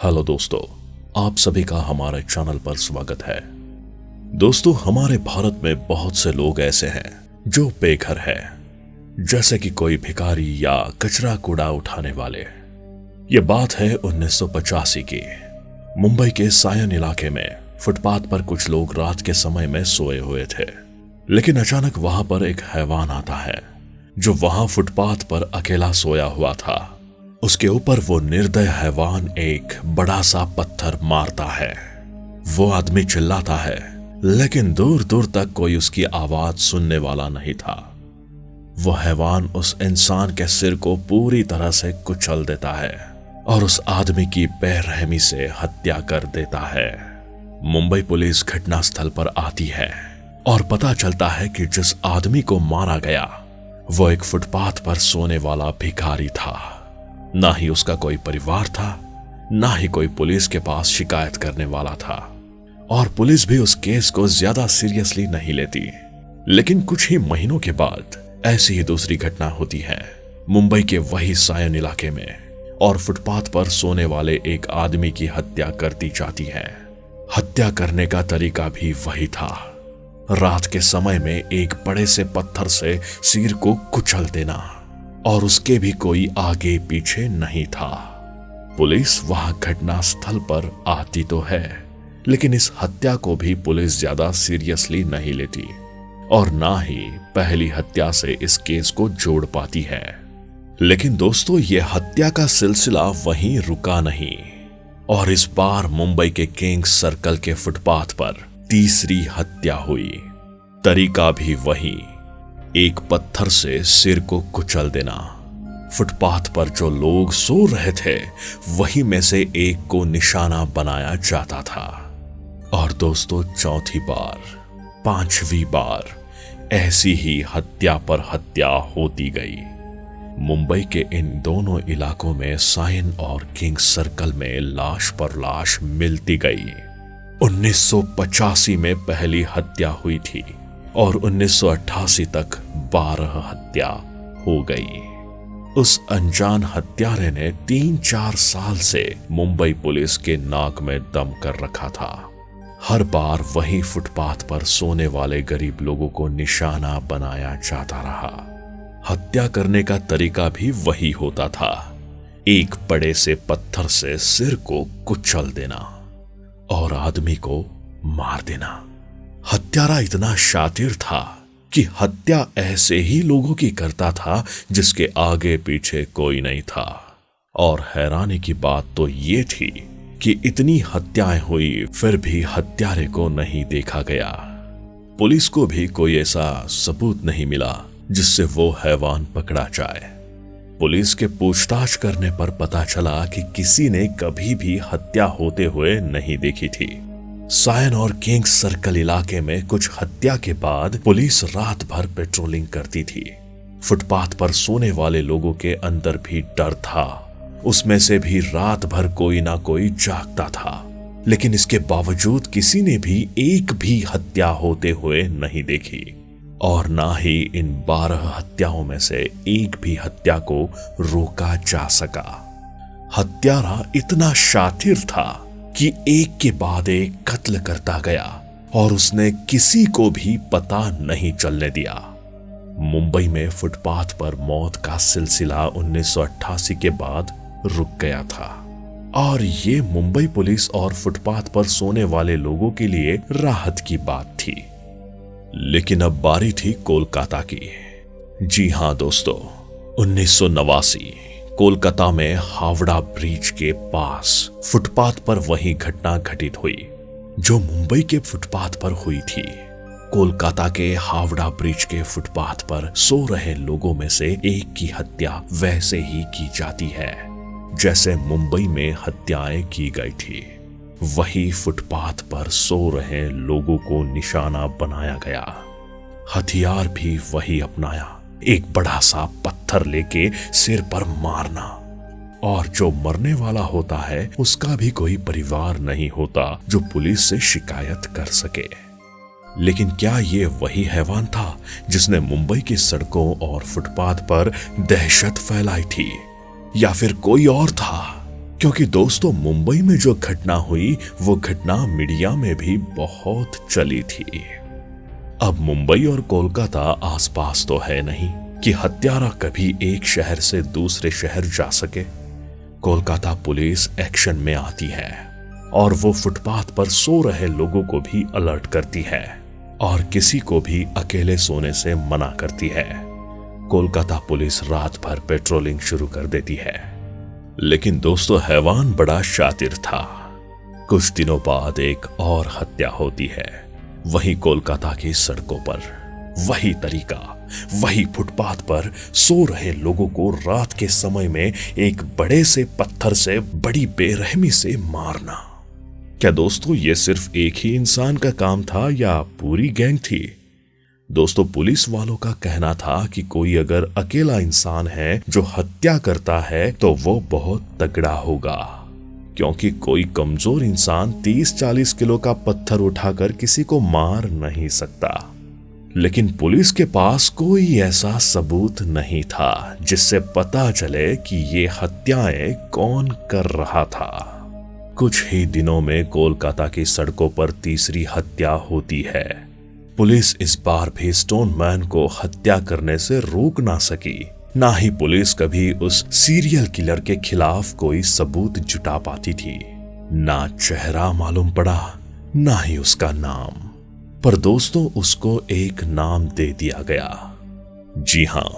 Hello दोस्तों, आप सभी का हमारे चैनल पर स्वागत है। दोस्तों, हमारे भारत में बहुत से लोग ऐसे हैं जो बेघर हैं, जैसे कि कोई भिखारी या कचरा कूड़ा उठाने वाले। ये बात है 1985 की। मुंबई के सायन इलाके में फुटपाथ पर कुछ लोग रात के समय में सोए हुए थे, लेकिन अचानक वहां पर एक हैवान आता है जो वहां फुटपाथ पर अकेला सोया हुआ था। उसके ऊपर वो निर्दय हैवान एक बड़ा सा पत्थर मारता है। वो आदमी चिल्लाता है, लेकिन दूर दूर तक कोई उसकी आवाज सुनने वाला नहीं था। वो हैवान उस इंसान के सिर को पूरी तरह से कुचल देता है और उस आदमी की बेरहमी से हत्या कर देता है। मुंबई पुलिस घटनास्थल पर आती है और पता चलता है कि जिस आदमी को मारा गया वो एक फुटपाथ पर सोने वाला भिखारी था। ना ही उसका कोई परिवार था, ना ही कोई पुलिस के पास शिकायत करने वाला था, और पुलिस भी उस केस को ज्यादा सीरियसली नहीं लेती। लेकिन कुछ ही महीनों के बाद ऐसी ही दूसरी घटना होती है मुंबई के वही सायन इलाके में, और फुटपाथ पर सोने वाले एक आदमी की हत्या कर दी जाती है। हत्या करने का तरीका भी वही था, रात के समय में एक बड़े से पत्थर से सिर को कुचल देना, और उसके भी कोई आगे पीछे नहीं था। पुलिस वहां घटनास्थल पर आती तो है, लेकिन इस हत्या को भी पुलिस ज्यादा सीरियसली नहीं लेती, और ना ही पहली हत्या से इस केस को जोड़ पाती है। लेकिन दोस्तों, ये हत्या का सिलसिला वहीं रुका नहीं, और इस बार मुंबई के किंग्स सर्कल के फुटपाथ पर तीसरी हत्या हुई। तरीका भी वही, एक पत्थर से सिर को कुचल देना। फुटपाथ पर जो लोग सो रहे थे वही में से एक को निशाना बनाया जाता था। और दोस्तों, चौथी बार, पांचवी बार ऐसी ही हत्या पर हत्या होती गई। मुंबई के इन दोनों इलाकों में सायन और किंग्स सर्कल में लाश पर लाश मिलती गई। 1985 में पहली हत्या हुई थी और 1988 तक 12 हत्या हो गई। उस अनजान हत्यारे ने 3-4 साल से मुंबई पुलिस के नाक में दम कर रखा था। हर बार वही फुटपाथ पर सोने वाले गरीब लोगों को निशाना बनाया जाता रहा। हत्या करने का तरीका भी वही होता था, एक बड़े से पत्थर से सिर को कुचल देना और आदमी को मार देना। हत्यारा इतना शातिर था कि हत्या ऐसे ही लोगों की करता था जिसके आगे पीछे कोई नहीं था। और हैरानी की बात तो ये थी कि इतनी हत्याएं हुई फिर भी हत्यारे को नहीं देखा गया। पुलिस को भी कोई ऐसा सबूत नहीं मिला जिससे वो हैवान पकड़ा जाए। पुलिस के पूछताछ करने पर पता चला कि किसी ने कभी भी हत्या होते हुए नहीं देखी थी। सायन और किंग्स सर्कल इलाके में कुछ हत्या के बाद पुलिस रात भर पेट्रोलिंग करती थी। फुटपाथ पर सोने वाले लोगों के अंदर भी डर था, उसमें से भी रात भर कोई ना कोई जागता था। लेकिन इसके बावजूद किसी ने भी एक भी हत्या होते हुए नहीं देखी, और ना ही इन 12 हत्याओं में से एक भी हत्या को रोका जा सका। हत्यारा इतना शातिर था कि एक के बाद एक कत्ल करता गया और उसने किसी को भी पता नहीं चलने दिया। मुंबई में फुटपाथ पर मौत का सिलसिला 1988 के बाद रुक गया था, और ये मुंबई पुलिस और फुटपाथ पर सोने वाले लोगों के लिए राहत की बात थी। लेकिन अब बारी थी कोलकाता की। जी हां दोस्तों, 1989 कोलकाता में हावड़ा ब्रिज के पास फुटपाथ पर वही घटना घटित हुई जो मुंबई के फुटपाथ पर हुई थी। कोलकाता के हावड़ा ब्रिज के फुटपाथ पर सो रहे लोगों में से एक की हत्या वैसे ही की जाती है जैसे मुंबई में हत्याएं की गई थी। वही फुटपाथ पर सो रहे लोगों को निशाना बनाया गया, हथियार भी वही अपनाया, एक बड़ा सा पत्थर लेके सिर पर मारना। और जो मरने वाला होता है उसका भी कोई परिवार नहीं होता जो पुलिस से शिकायत कर सके। लेकिन क्या ये वही हैवान था जिसने मुंबई की सड़कों और फुटपाथ पर दहशत फैलाई थी, या फिर कोई और था? क्योंकि दोस्तों मुंबई में जो घटना हुई वो घटना मीडिया में भी बहुत चली थी। अब मुंबई और कोलकाता आसपास तो है नहीं कि हत्यारा कभी एक शहर से दूसरे शहर जा सके। कोलकाता पुलिस एक्शन में आती है और वो फुटपाथ पर सो रहे लोगों को भी अलर्ट करती है और किसी को भी अकेले सोने से मना करती है। कोलकाता पुलिस रात भर पेट्रोलिंग शुरू कर देती है। लेकिन दोस्तों हैवान बड़ा शातिर था। कुछ दिनों बाद एक और हत्या होती है, वही कोलकाता की सड़कों पर। वही तरीका, वही फुटपाथ पर सो रहे लोगों को रात के समय में एक बड़े से पत्थर से बड़ी बेरहमी से मारना। क्या दोस्तों ये सिर्फ एक ही इंसान का काम था या पूरी गैंग थी? दोस्तों पुलिस वालों का कहना था कि कोई अगर अकेला इंसान है जो हत्या करता है तो वो बहुत तगड़ा होगा, क्योंकि कोई कमजोर इंसान 30-40 किलो का पत्थर उठाकर किसी को मार नहीं सकता। लेकिन पुलिस के पास कोई ऐसा सबूत नहीं था जिससे पता चले कि ये हत्याएं कौन कर रहा था। कुछ ही दिनों में कोलकाता की सड़कों पर तीसरी हत्या होती है। पुलिस इस बार भी स्टोनमैन को हत्या करने से रोक ना सकी। ना ही पुलिस कभी उस सीरियल किलर के खिलाफ कोई सबूत जुटा पाती थी। ना चेहरा मालूम पड़ा, ना ही उसका नाम। पर दोस्तों उसको एक नाम दे दिया गया। जी हां,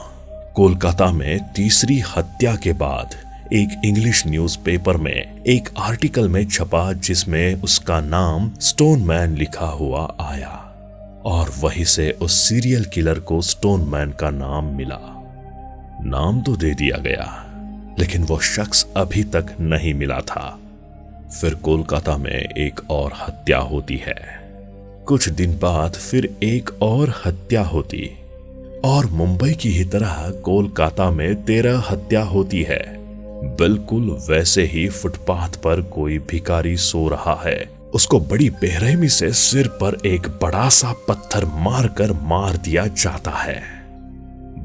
कोलकाता में तीसरी हत्या के बाद एक इंग्लिश न्यूज़पेपर में एक आर्टिकल में छपा जिसमें उसका नाम स्टोनमैन लिखा हुआ आया और वहीं से उस सीरियल किलर को स्टोनमैन का नाम मिला। नाम तो दे दिया गया, लेकिन वो शख्स अभी तक नहीं मिला था। फिर कोलकाता में एक और हत्या होती है। कुछ दिन बाद फिर एक और हत्या होती और मुंबई की ही तरह कोलकाता में 13 हत्या होती है। बिल्कुल वैसे ही फुटपाथ पर कोई भिखारी सो रहा है, उसको बड़ी बेरहमी से सिर पर एक बड़ा सा पत्थर मारकर मार दिया जाता है।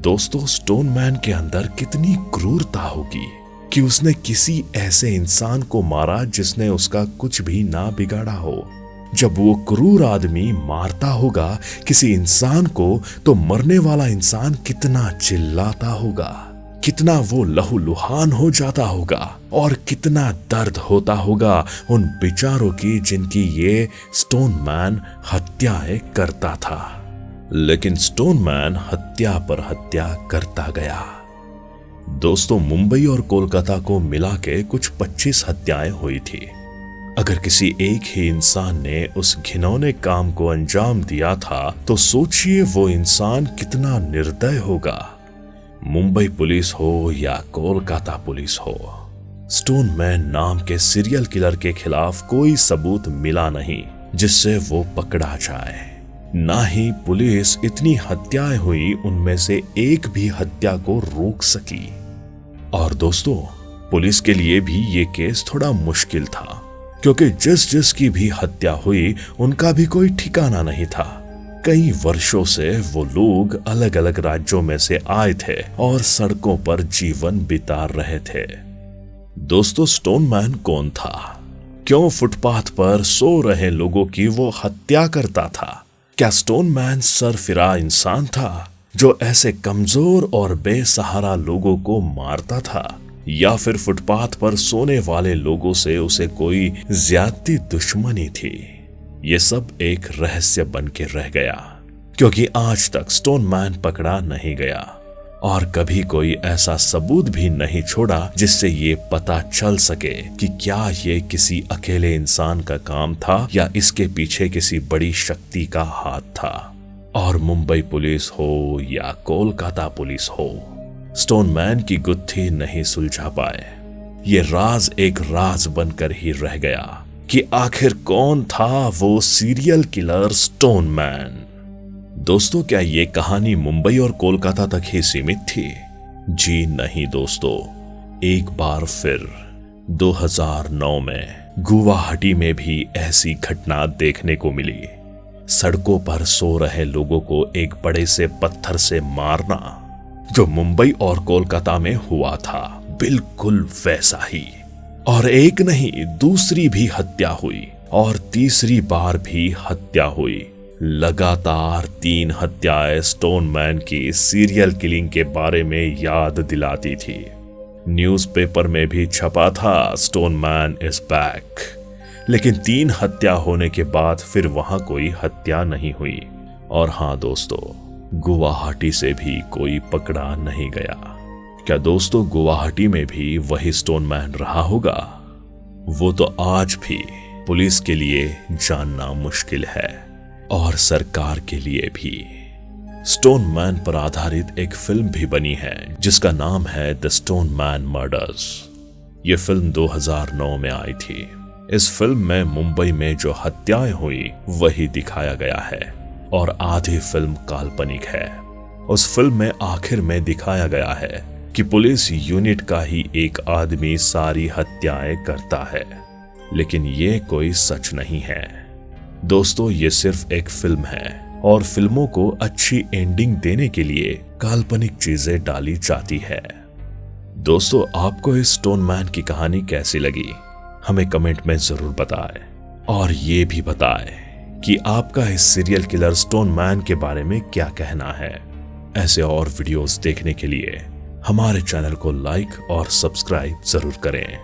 दोस्तों स्टोनमैन के अंदर कितनी क्रूरता होगी कि उसने किसी ऐसे इंसान को मारा जिसने उसका कुछ भी ना बिगाड़ा हो। जब वो क्रूर आदमी मारता होगा किसी इंसान को तो मरने वाला इंसान कितना चिल्लाता होगा, कितना वो लहूलुहान हो जाता होगा और कितना दर्द होता होगा उन बेचारों की जिनकी ये स्टोनमैन हत्याएं करता था। लेकिन स्टोनमैन हत्या पर हत्या करता गया। दोस्तों मुंबई और कोलकाता को मिला के कुछ 25 हत्याएं हुई थी। अगर किसी एक ही इंसान ने उस घिनौने काम को अंजाम दिया था तो सोचिए वो इंसान कितना निर्दय होगा। मुंबई पुलिस हो या कोलकाता पुलिस हो, स्टोनमैन नाम के सीरियल किलर के खिलाफ कोई सबूत मिला नहीं जिससे वो पकड़ा जाए। ना ही पुलिस इतनी हत्याएं हुई उनमें से एक भी हत्या को रोक सकी। और दोस्तों पुलिस के लिए भी ये केस थोड़ा मुश्किल था, क्योंकि जिस जिस की भी हत्या हुई उनका भी कोई ठिकाना नहीं था। कई वर्षों से वो लोग अलग अलग राज्यों में से आए थे और सड़कों पर जीवन बिता रहे थे। दोस्तों स्टोनमैन कौन था? क्यों फुटपाथ पर सो रहे लोगों की वो हत्या करता था? क्या स्टोनमैन सरफिरा इंसान था जो ऐसे कमजोर और बेसहारा लोगों को मारता था, या फिर फुटपाथ पर सोने वाले लोगों से उसे कोई ज्यादती दुश्मनी थी? ये सब एक रहस्य बन के रह गया, क्योंकि आज तक स्टोनमैन पकड़ा नहीं गया और कभी कोई ऐसा सबूत भी नहीं छोड़ा जिससे ये पता चल सके कि क्या ये किसी अकेले इंसान का काम था या इसके पीछे किसी बड़ी शक्ति का हाथ था। और मुंबई पुलिस हो या कोलकाता पुलिस हो, स्टोनमैन की गुत्थी नहीं सुलझा पाए। ये राज एक राज बनकर ही रह गया कि आखिर कौन था वो सीरियल किलर स्टोनमैन। दोस्तों क्या ये कहानी मुंबई और कोलकाता तक ही सीमित थी? जी नहीं दोस्तों, एक बार फिर 2009 में गुवाहाटी में भी ऐसी घटना देखने को मिली। सड़कों पर सो रहे लोगों को एक बड़े से पत्थर से मारना जो मुंबई और कोलकाता में हुआ था, बिल्कुल वैसा ही। और एक नहीं दूसरी भी हत्या हुई और तीसरी बार भी हत्या हुई। लगातार 3 हत्याएं स्टोनमैन की सीरियल किलिंग के बारे में याद दिलाती थी। न्यूज़पेपर में भी छपा था स्टोनमैन इज बैक, लेकिन 3 हत्या होने के बाद फिर वहां कोई हत्या नहीं हुई। और हां दोस्तों, गुवाहाटी से भी कोई पकड़ा नहीं गया। क्या दोस्तों गुवाहाटी में भी वही स्टोनमैन रहा होगा? वो तो आज भी पुलिस के लिए जानना मुश्किल है और सरकार के लिए भी। स्टोनमैन पर आधारित एक फिल्म भी बनी है जिसका नाम है द स्टोनमैन मर्डर्स। ये फिल्म 2009 में आई थी। इस फिल्म में मुंबई में जो हत्याएं हुई वही दिखाया गया है और आधी फिल्म काल्पनिक है। उस फिल्म में आखिर में दिखाया गया है कि पुलिस यूनिट का ही एक आदमी सारी हत्याएं करता है, लेकिन ये कोई सच नहीं है। दोस्तों, ये सिर्फ एक फिल्म है और फिल्मों को अच्छी एंडिंग देने के लिए काल्पनिक चीजें डाली जाती है। दोस्तों, आपको इस स्टोनमैन की कहानी कैसी लगी हमें कमेंट में जरूर बताएं और ये भी बताएं कि आपका इस सीरियल किलर स्टोनमैन के बारे में क्या कहना है। ऐसे और वीडियोस देखने के लिए हमारे चैनल को लाइक और सब्सक्राइब जरूर करें।